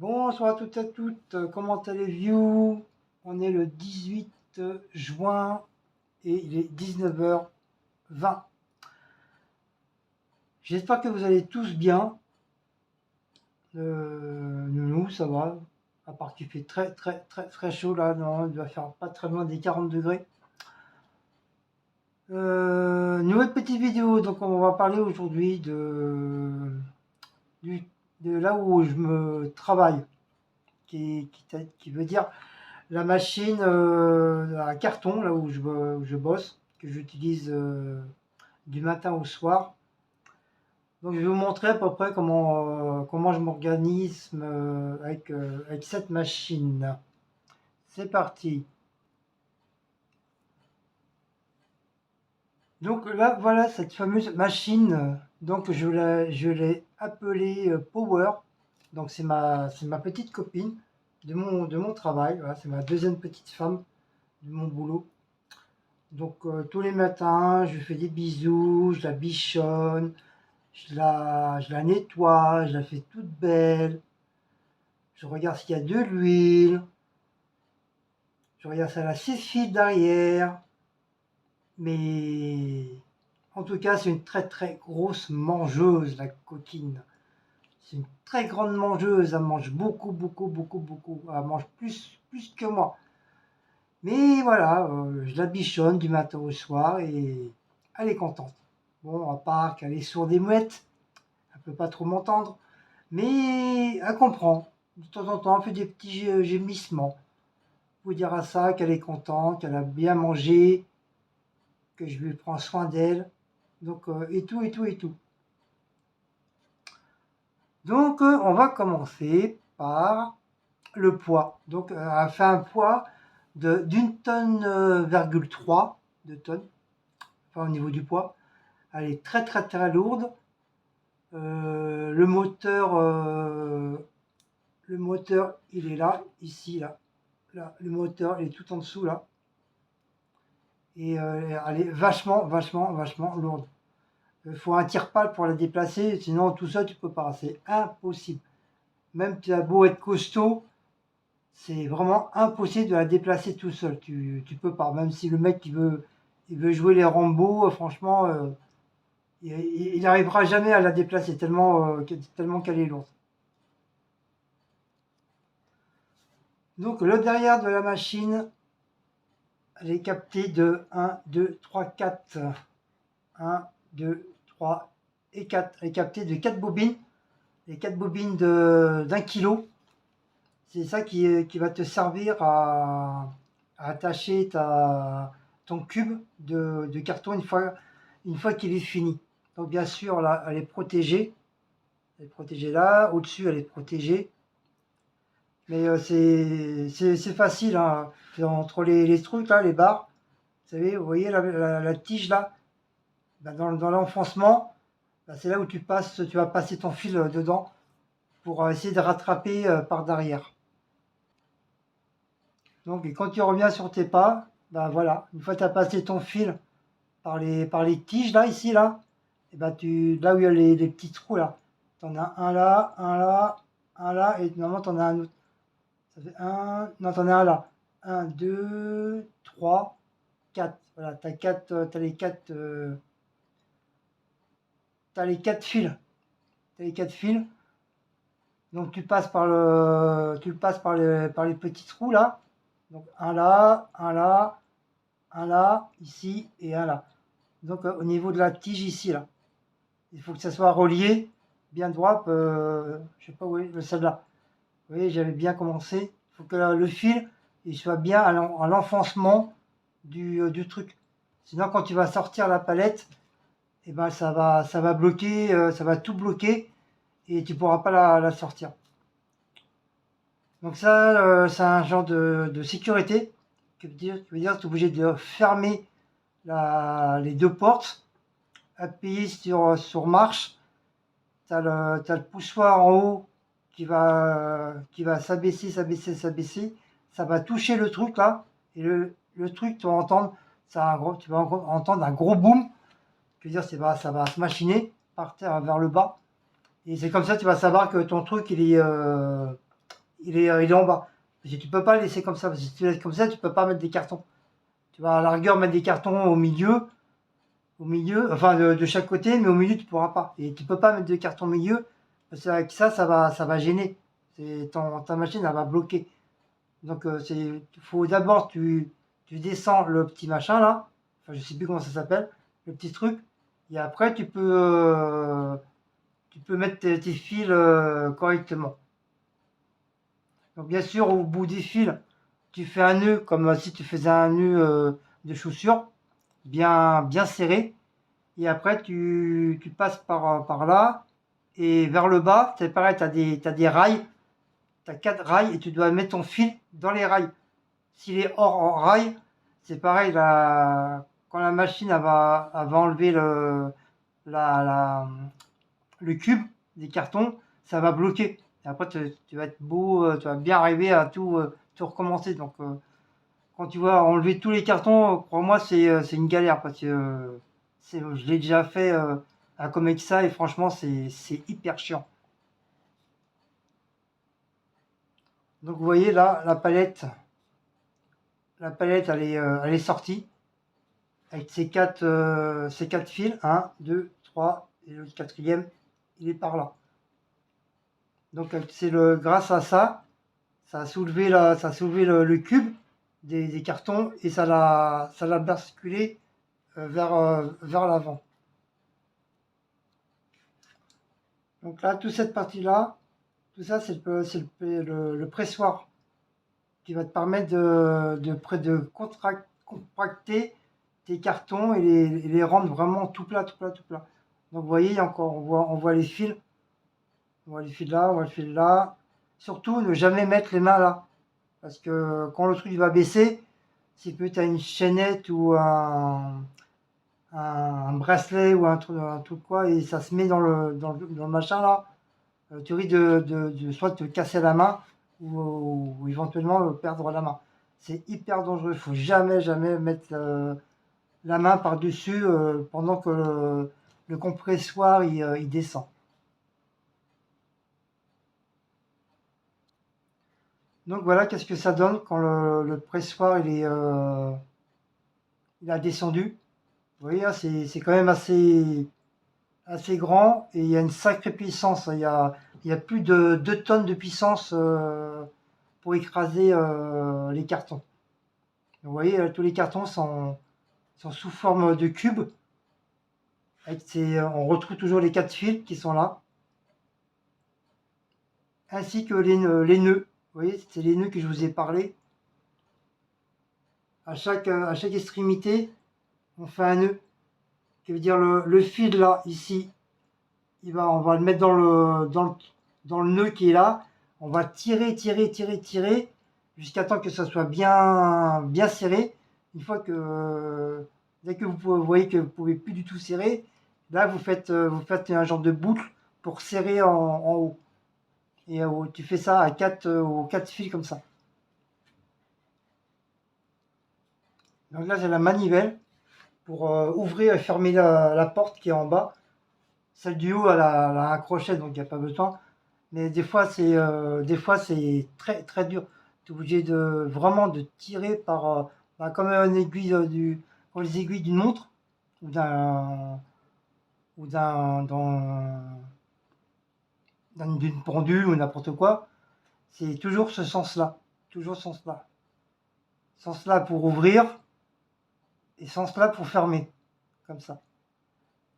Bonsoir à toutes et à toutes, comment allez-vous? On est le 18 juin et il est 19h20. J'espère que vous allez tous bien. Nous, ça va. À part qu'il fait très très très très chaud là, non, il doit faire pas très loin des 40 degrés. Nouvelle petite vidéo, donc on va parler aujourd'hui du- de là où je me travaille, qui veut dire la machine à carton, là où je bosse, que j'utilise du matin au soir. Donc je vais vous montrer à peu près comment je m'organise avec cette machine. C'est parti. Donc là, voilà cette fameuse machine. Donc je l'ai appelée Power. Donc c'est ma petite copine de mon travail. Voilà, c'est ma deuxième petite femme de mon boulot. Donc tous les matins, je lui fais des bisous, je la bichonne, je la nettoie, je la fais toute belle. Je regarde s'il y a de l'huile, je regarde si elle a 6 fils derrière. Mais en tout cas, c'est une très très grosse mangeuse, la coquine. C'est une très grande mangeuse, elle mange beaucoup, beaucoup, beaucoup, beaucoup. Elle mange plus que moi. Mais voilà, je la bichonne du matin au soir et elle est contente. Bon, à part qu'elle est sourde et muette, elle peut pas trop m'entendre, mais elle comprend. De temps en temps, elle fait des petits gémissements. Vous dire à ça qu'elle est contente, qu'elle a bien mangé, que je lui prends soin d'elle. Donc, et tout, et tout, et tout. Donc, on va commencer par le poids. Donc, elle a fait un poids d'une tonne, virgule 3 de tonnes, enfin au niveau du poids. Elle est très très très lourde. Le moteur, il est là, ici, là. Là, le moteur, il est tout en dessous, là. Et elle est vachement, vachement, vachement lourde. Il faut un tire-pale pour la déplacer, sinon tout ça, tu peux pas. C'est impossible. Même tu as beau être costaud, c'est vraiment impossible de la déplacer tout seul. Tu peux pas. Même si le mec il veut jouer les Rambo, franchement, il n'arrivera jamais à la déplacer tellement qu'elle est lourde. Donc le derrière de la machine, elle est captée de 1, 2, 3, 4. 1, 2, 3 et 4. Elle est captée de 4 bobines. Les 4 bobines d'un kilo. C'est ça qui va te servir à attacher ton cube de carton une fois qu'il est fini. Donc bien sûr, là, elle est protégée. Elle est protégée là. Au-dessus, elle est protégée. Mais c'est facile, hein. Entre les trucs là, les barres, vous savez, vous voyez la tige là, ben dans l'enfoncement, ben c'est là où tu vas passer ton fil dedans pour essayer de rattraper par derrière. Donc, et quand tu reviens sur tes pas, ben voilà, une fois que tu as passé ton fil par les tiges là, ici là, et ben là où il y a les petits trous là, tu en as un là, un là, un là, et normalement tu en as un autre. Ça fait un, non, tu en as un là. Un, deux, trois, quatre. Voilà, tu as, t'as les quatre fils. T'as les quatre fils. Donc tu le passes par les petits trous là. Donc un là, un là, un là, ici et un là. Donc au niveau de la tige ici là, il faut que ça soit relié bien droit. Je sais pas où est celle-là. Vous voyez, j'avais bien commencé. Il faut que le fil il soit bien à l'enfoncement du truc. Sinon quand tu vas sortir la palette, et ben ça va bloquer, ça va tout bloquer et tu pourras pas la sortir. Donc ça, c'est un genre de sécurité. Qui veut dire que tu es obligé de fermer les deux portes, appuyer sur marche. Tu as, le poussoir en haut qui va s'abaisser, s'abaisser, s'abaisser. Ça va toucher le truc là. Et le truc, tu vas entendre, tu vas entendre un gros boom. Je veux dire, ça va se machiner par terre vers le bas. Et c'est comme ça que tu vas savoir que ton truc, il est en bas. Parce que tu peux pas le laisser comme ça, parce que si tu laisses comme ça, tu peux pas mettre des cartons. Tu vas à la rigueur mettre des cartons au milieu, enfin de chaque côté, mais au milieu tu pourras pas. Et tu peux pas mettre de cartons au milieu, parce qu'avec ça, ça va gêner. Ta machine, elle va bloquer. Donc il faut d'abord tu descends le petit machin là, enfin je sais plus comment ça s'appelle, le petit truc, et après tu peux mettre tes fils correctement. Donc bien sûr au bout des fils, tu fais un nœud comme si tu faisais un nœud de chaussure, bien bien serré, et après tu passes par là, et vers le bas, c'est pareil, t'as des rails, t'as 4 rails, et tu dois mettre ton fil dans les rails. S'il est hors rail, c'est pareil, quand la machine elle va enlever le cube des cartons, ça va bloquer. Et après, tu vas être beau, tu vas bien arriver à tout recommencer. Donc, quand tu vas enlever tous les cartons, crois-moi, c'est une galère parce que je l'ai déjà fait à Comexa et franchement, c'est hyper chiant. Donc, vous voyez là, la palette, elle est sortie avec ces quatre fils, un, 2, 3, et le quatrième, il est par là. Donc grâce à ça, ça a soulevé le cube des cartons et ça l'a basculé vers l'avant. Donc là, toute cette partie-là, tout ça, c'est le pressoir qui va te permettre de compacter tes cartons et les rendre vraiment tout plat, tout plat, tout plat. Donc vous voyez, on voit les fils. On voit les fils là, on voit le fil là. Surtout, ne jamais mettre les mains là. Parce que quand le truc va baisser, si tu as une chaînette ou un bracelet ou un truc quoi, et ça se met dans le machin là, tu risques de soit te casser la main ou éventuellement perdre la main. C'est hyper dangereux. Il faut jamais, jamais mettre la main par-dessus pendant que le compressoire il descend. Donc voilà, qu'est-ce que ça donne quand le pressoir il a descendu. Vous voyez, là, c'est quand même assez grand et il y a une sacrée puissance. Il y a plus de 2 tonnes de puissance pour écraser les cartons. Donc, vous voyez, tous les cartons sont sous forme de cubes. On retrouve toujours les 4 fils qui sont là, ainsi que les nœuds. Vous voyez, c'est les nœuds que je vous ai parlé. À chaque extrémité, on fait un nœud. Qui veut dire le fil là, ici, on va le mettre dans le nœud qui est là. On va tirer, tirer, tirer, tirer, jusqu'à temps que ça soit bien, bien serré. Une fois que, dès que vous voyez que vous ne pouvez plus du tout serrer, là vous faites un genre de boucle pour serrer en haut. Et tu fais ça à 4 fils comme ça. Donc là j'ai la manivelle pour ouvrir et fermer la porte qui est en bas. Celle du haut, elle a un crochet, donc il n'y a pas besoin. Mais des fois c'est très très dur. Tu es obligé vraiment de tirer comme une aiguille comme les aiguilles d'une montre ou d'une pendule ou n'importe quoi. C'est toujours ce sens-là, toujours ce sens-là, sens-là pour ouvrir et sens-là pour fermer, comme ça.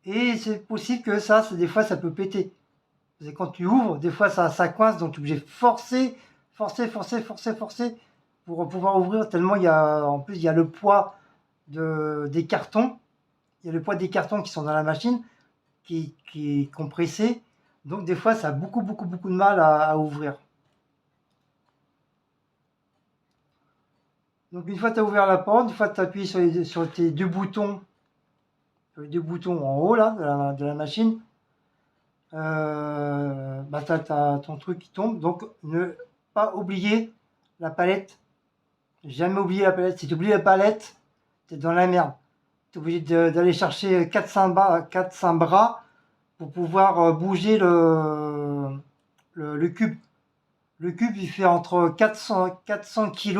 Et c'est possible que des fois, ça peut péter. Parce que quand tu ouvres, des fois, ça coince, donc tu es obligé de forcer, forcer, forcer, forcer, forcer pour pouvoir ouvrir. Tellement en plus, il y a le poids des cartons. Il y a le poids des cartons qui sont dans la machine, qui est compressé. Donc, des fois, ça a beaucoup, beaucoup, beaucoup de mal à ouvrir. Donc, une fois que tu as ouvert la porte, une fois que tu as appuyé sur tes deux boutons, les deux boutons en haut là, de la machine, tu as ton truc qui tombe. Donc, ne pas oublier la palette. Jamais oublier la palette. Si tu oublies la palette, tu es dans la merde. Tu es obligé d'aller chercher 4-5 bras pour pouvoir bouger le cube. Le cube, il fait entre 400 kg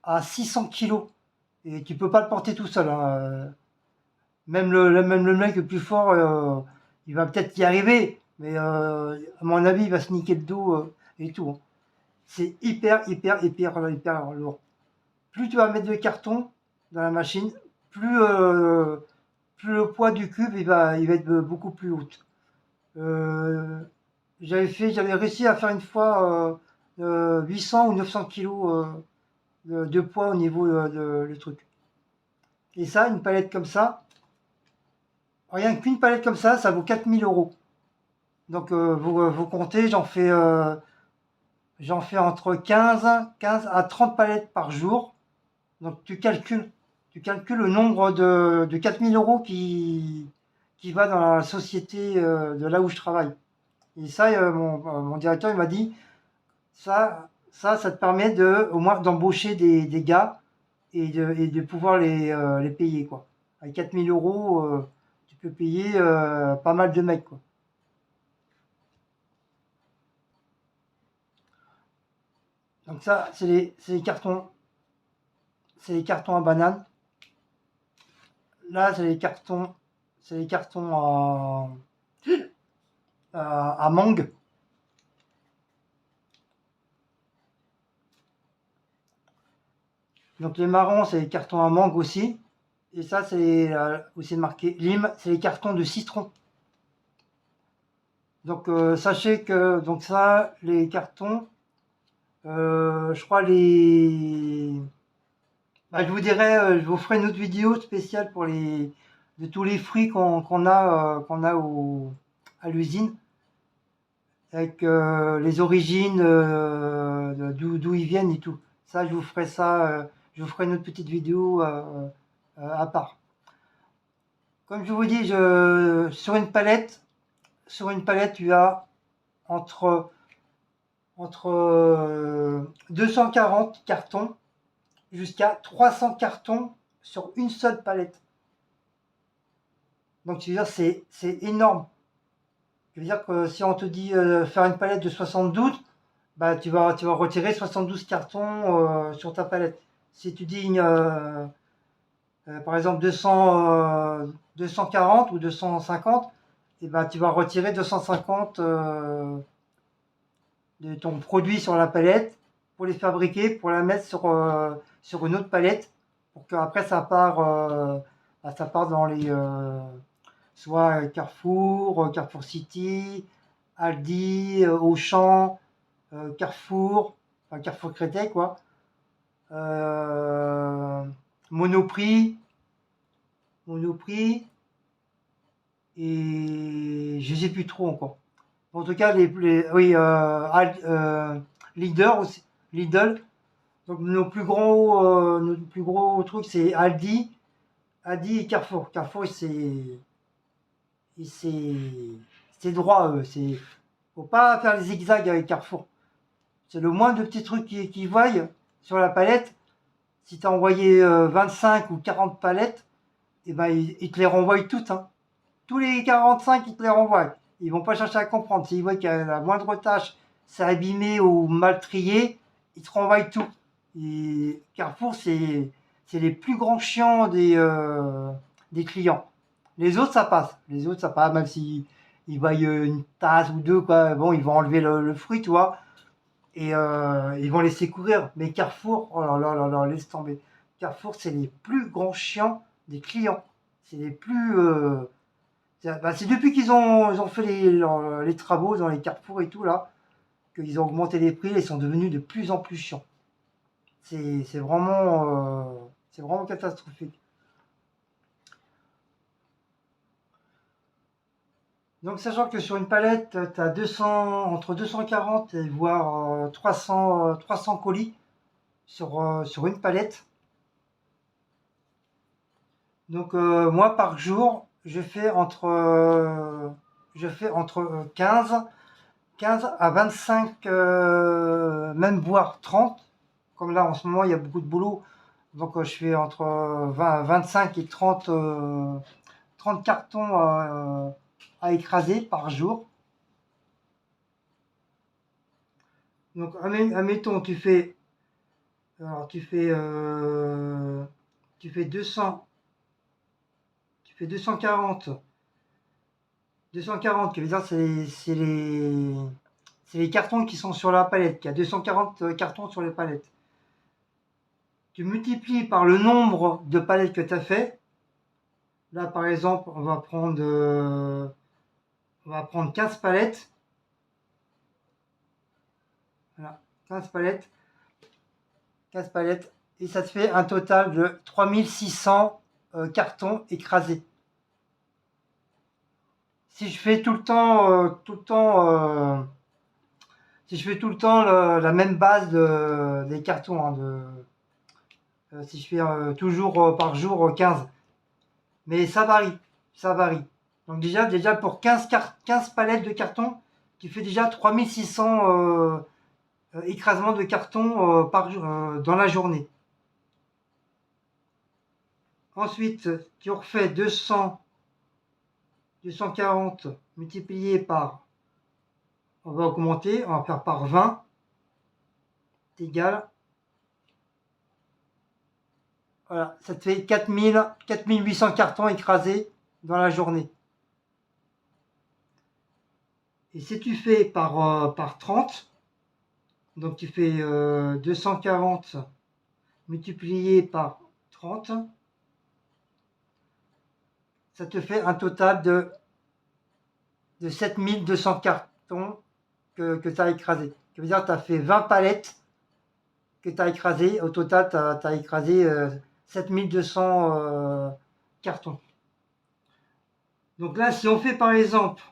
à 600 kg. Et tu peux pas le porter tout seul, hein. Même le mec le plus fort, il va peut-être y arriver, mais à mon avis, il va se niquer le dos et tout, hein. C'est hyper lourd. Plus tu vas mettre de carton dans la machine, plus le poids du cube il va être beaucoup plus haut. Euh, j'avais réussi à faire une fois 800 ou 900 kilos de poids au niveau le truc. Et ça, une palette comme ça, rien qu'une palette comme ça vaut 4 000 euros. Donc vous comptez, j'en fais entre 15 à 30 palettes par jour. Donc tu calcules le nombre de 4 000 euros qui va dans la société de là où je travaille. Et ça, mon directeur il m'a dit, ça te permet au moins d'embaucher des gars et de pouvoir les payer, quoi. Avec 4 000 euros, tu peux payer pas mal de mecs, quoi. Donc ça, c'est les cartons. C'est les cartons à banane. Là, c'est les cartons à mangue. Donc les marrons, c'est les cartons à mangue aussi. Et ça, c'est aussi marqué lime, c'est les cartons de citron. Donc sachez que donc ça, les cartons, je crois bah, je vous dirai, je vous ferai une autre vidéo spéciale de tous les fruits qu'on a à l'usine, avec les origines, d'où ils viennent et tout. Ça, je vous ferai une autre petite vidéo à part. Comme je vous dis, sur une palette, tu as entre 240 cartons jusqu'à 300 cartons sur une seule palette. Donc, je veux dire, c'est énorme. Je veux dire que si on te dit faire une palette de 72, bah, tu vas retirer 72 cartons sur ta palette. Si tu dis, par exemple, 240 ou 250, et ben, tu vas retirer 250 de ton produit sur la palette pour les fabriquer, pour la mettre sur une autre palette, pour qu'après ça part dans les soit Carrefour, Carrefour City, Aldi, Auchan, Carrefour, enfin Carrefour Créteil, quoi. Euh, Monoprix, et je sais plus trop encore. En tout cas, oui, Leader aussi, Lidl. Donc nos plus gros trucs, c'est Aldi et Carrefour. Carrefour, c'est droit. Faut pas faire les zigzags avec Carrefour. C'est le moins de petits trucs qui voient sur la palette. Si tu as envoyé 25 ou 40 palettes, et ben ils te les renvoient toutes, hein. Tous les 45, ils te les renvoient. Ils vont pas chercher à comprendre. S'ils voient qu'il y a la moindre tâche, c'est abîmé ou mal trié, ils te renvoient tout. Et Carrefour, c'est les plus grands chiants des clients. Les autres, ça passe. Même s'ils voient une tasse ou deux, quoi. Bon, ils vont enlever le fruit, tu vois. Et ils vont laisser courir. Mais Carrefour, oh là là là là, laisse tomber. Carrefour, c'est les plus grands chiants des clients. C'est les plus. C'est depuis qu'ils ont fait les travaux dans les carrefours et tout, là, qu'ils ont augmenté les prix, ils sont devenus de plus en plus chiants. C'est vraiment catastrophique. Donc, sachant que sur une palette, tu as entre 240 et voire 300 colis sur une palette. Donc, moi, par jour, je fais entre 15 à 25, même voire 30. Comme là, en ce moment, il y a beaucoup de boulot. Donc, je fais entre 25 et 30 cartons à écraser par jour. Donc, admettons, alors, tu fais 200, tu fais 240, qui veut dire c'est les cartons qui sont sur la palette. Il y a 240 cartons sur les palettes. Tu multiplies par le nombre de palettes que tu as fait. Là, par exemple, on va prendre 15 palettes. Voilà, 15 palettes. 15 palettes. Et ça te fait un total de 3600 cartons écrasés. Si je fais tout le temps, si je fais tout le temps la même base des cartons, hein, si je fais toujours par jour 15, mais ça varie, ça varie. Donc déjà pour 15 palettes de carton, tu fais déjà 3600 écrasements de carton dans la journée. Ensuite, tu refais 240 multiplié par, on va augmenter, on va faire par 20, c'est égal. Voilà, ça te fait 4800 cartons écrasés dans la journée. Et si tu fais par 30, donc tu fais 240 multiplié par 30, ça te fait un total de 7200 cartons que tu as écrasés. Ça veut dire que tu as fait 20 palettes que tu as écrasées. Au total, tu as écrasé 7200 cartons. Donc là, si on fait par exemple,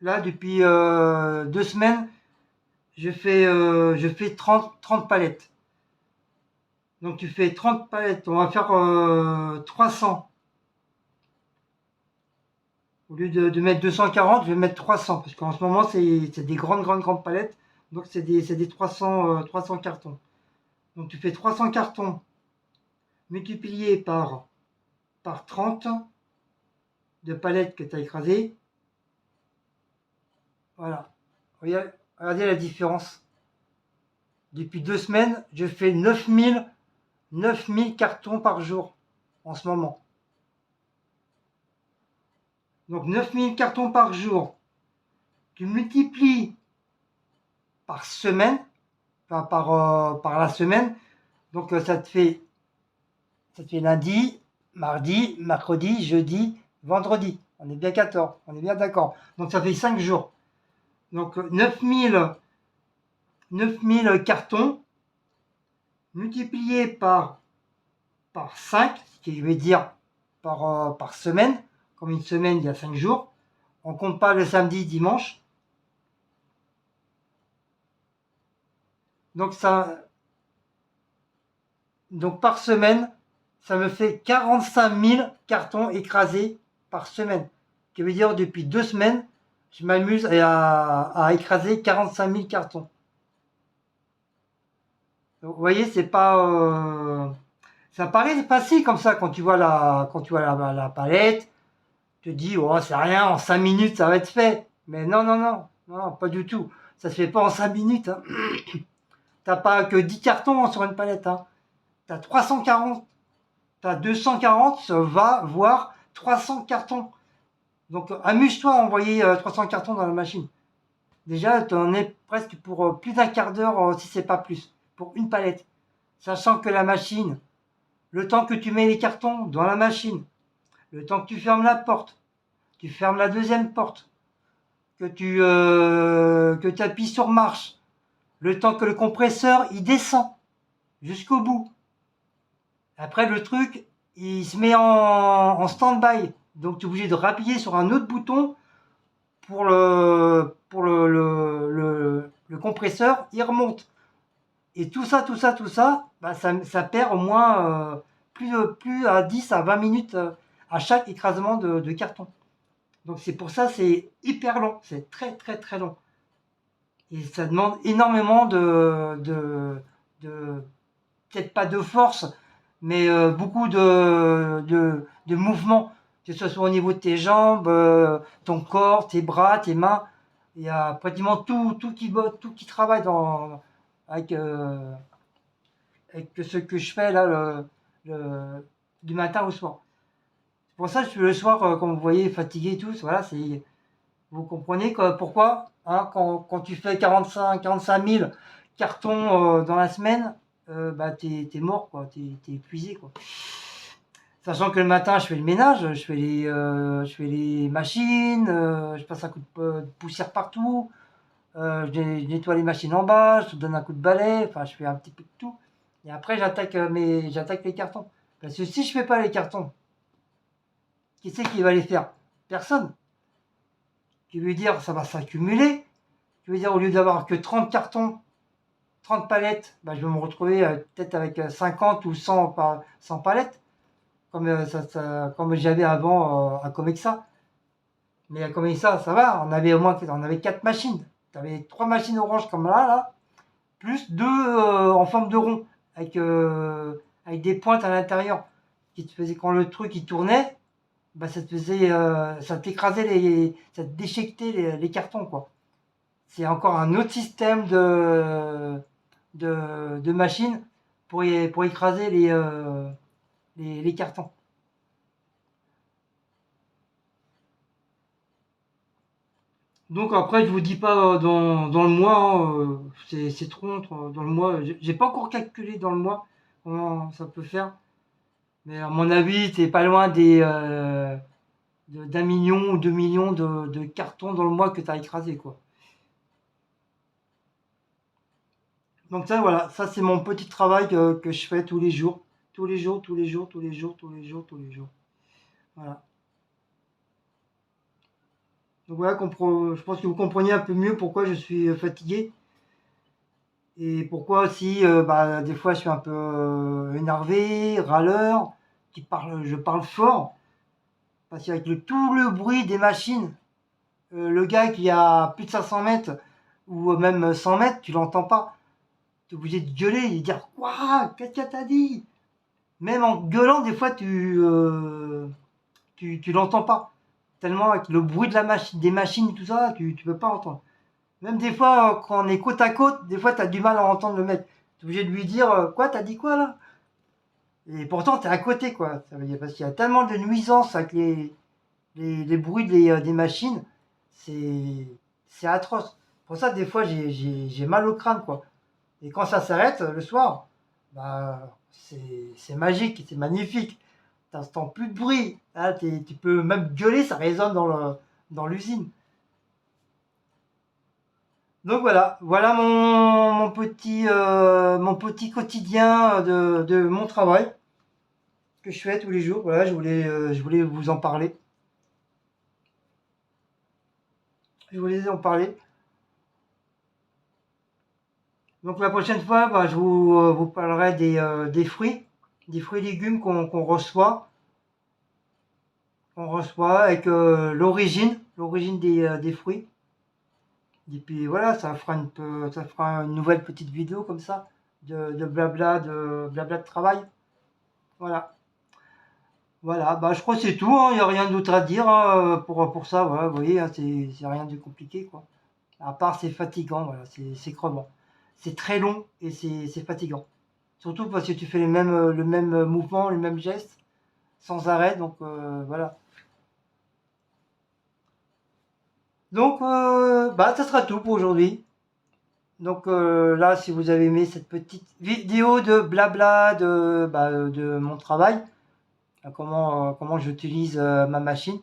là, depuis 2 semaines, je fais 30 palettes. Donc tu fais 30 palettes, on va faire 300. Au lieu de mettre 240, je vais mettre 300, parce qu'en ce moment, c'est des grandes palettes. Donc c'est des 300 cartons. Donc tu fais 300 cartons multipliés par 30 de palettes que tu as écrasées. Voilà. Regardez la différence. Depuis 2 semaines, je fais 9000 cartons par jour en ce moment. Donc 9000 cartons par jour, tu multiplies par semaine, enfin par la semaine, donc ça te fait lundi, mardi, mercredi, jeudi, vendredi. On est bien 14, on est bien d'accord. Donc ça fait 5 jours. Donc 9000 cartons multipliés par 5, ce qui veut dire par semaine. Comme une semaine, il y a 5 jours. On ne compte pas le samedi, dimanche. Donc par semaine, ça me fait 45 000 cartons écrasés par semaine. Ce qui veut dire depuis 2 semaines, je m'amuse à écraser 45 000 cartons. Donc, vous voyez, c'est pas. Ça paraît facile comme ça quand tu vois la palette. Tu te dis, oh, c'est rien, en 5 minutes ça va être fait. Mais non, pas du tout. Ça se fait pas en 5 minutes. Hein. T'as pas que 10 cartons sur une palette. Hein. T'as 340. T'as 240, voire 300 cartons. Donc amuse-toi à envoyer 300 cartons dans la machine. Déjà, tu en es presque pour plus d'un quart d'heure, si c'est pas plus, pour une palette. Sachant que la machine, le temps que tu mets les cartons dans la machine, le temps que tu fermes la porte, tu fermes la deuxième porte, que tu appuies sur marche, le temps que le compresseur il descend jusqu'au bout. Après le truc, il se met en stand-by. Donc tu es obligé de rappuyer sur un autre bouton pour le compresseur, il remonte. Et tout ça, bah ça perd au moins plus à 10 à 20 minutes à chaque écrasement de carton. Donc c'est pour ça c'est hyper long, c'est très très très long. Et ça demande énormément peut-être pas de force, mais beaucoup de mouvement que ce soit au niveau de tes jambes, ton corps, tes bras, tes mains. Il y a pratiquement tout qui botte, tout qui travaille avec, avec ce que je fais là du matin au soir. C'est pour ça que je suis le soir, comme vous voyez, fatigué et tout. Voilà, vous comprenez pourquoi hein, quand tu fais 45 000 cartons dans la semaine, bah, t'es mort, quoi. T'es épuisé, quoi. Sachant que le matin, je fais le ménage, je fais les machines, je passe un coup de poussière partout, je nettoie les machines en bas, je donne un coup de balai, enfin, je fais un petit peu de tout. Et après, j'attaque les cartons. Parce que si je fais pas les cartons, qui c'est qui va les faire? Personne. Qui veut dire, ça va s'accumuler. Qui veut dire, au lieu d'avoir que 30 cartons, 30 palettes, bah, je vais me retrouver peut-être avec 50 ou 100 palettes, comme j'avais avant à Comexa. Mais à Comexa, ça va, on avait 4 machines. Tu avais 3 machines oranges comme là, plus 2 en forme de rond, avec des pointes à l'intérieur, qui te faisait quand le truc il tournait, bah, ça t'écrasait ça te déchiquetait les cartons, quoi. C'est encore un autre système de machine pour écraser les cartons. Donc après, je vous dis pas dans le mois, hein, c'est trop long dans le mois. J'ai pas encore calculé dans le mois comment ça peut faire, mais à mon avis, c'est pas loin d'un million ou 2 millions de cartons dans le mois que tu as écrasé, quoi. Donc ça, voilà, ça c'est mon petit travail que je fais tous les jours. Tous les jours, tous les jours, tous les jours, tous les jours, tous les jours. Voilà. Donc voilà, je pense que vous comprenez un peu mieux pourquoi je suis fatigué. Et pourquoi aussi, bah, des fois je suis un peu énervé, râleur, je parle fort. Parce qu'avec tout le bruit des machines, le gars qui a plus de 500 mètres ou même 100 mètres, tu l'entends pas. Tu es obligé de gueuler et de dire quoi? Qu'est-ce que t'as dit? Même en gueulant, des fois tu l'entends pas. Tellement avec le bruit de des machines et tout ça, tu peux pas entendre. Même des fois, quand on est côte à côte, des fois tu as du mal à entendre le mec. Tu es obligé de lui dire quoi, t'as dit quoi là? Et pourtant, tu es à côté, quoi. Ça veut dire, parce qu'il y a tellement de nuisances avec les bruits des machines, c'est atroce. Pour ça, des fois, j'ai mal au crâne, quoi. Et quand ça s'arrête le soir, bah, c'est magique, c'est magnifique. T'entends plus de bruit. Là, tu peux même gueuler, ça résonne dans l'usine. Donc voilà, voilà mon petit quotidien de mon travail que je fais tous les jours. Voilà, je voulais vous en parler. Je voulais en parler. Donc la prochaine fois, bah, vous parlerai des fruits et légumes qu'on reçoit avec l'origine des fruits. Et puis voilà, ça fera une nouvelle petite vidéo comme ça de blabla de travail. Voilà. Voilà, bah, je crois que c'est tout, hein. Il n'y a rien d'autre à dire hein, pour ça. Voilà, vous voyez, hein, c'est rien de compliqué, quoi. À part, c'est fatigant, voilà, c'est crevant. C'est très long et c'est fatigant. Surtout parce que tu fais le même mouvement, le même geste, sans arrêt, donc voilà. Donc, bah, ça sera tout pour aujourd'hui. Donc là, si vous avez aimé cette petite vidéo de blabla de mon travail, comment j'utilise ma machine,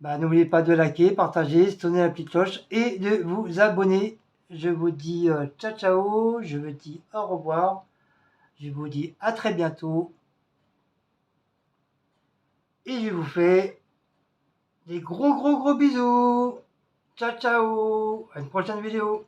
bah, n'oubliez pas de liker, partager, sonner la petite cloche et de vous abonner. Je vous dis ciao ciao, je vous dis au revoir, je vous dis à très bientôt et je vous fais des gros bisous. Ciao ciao, à une prochaine vidéo.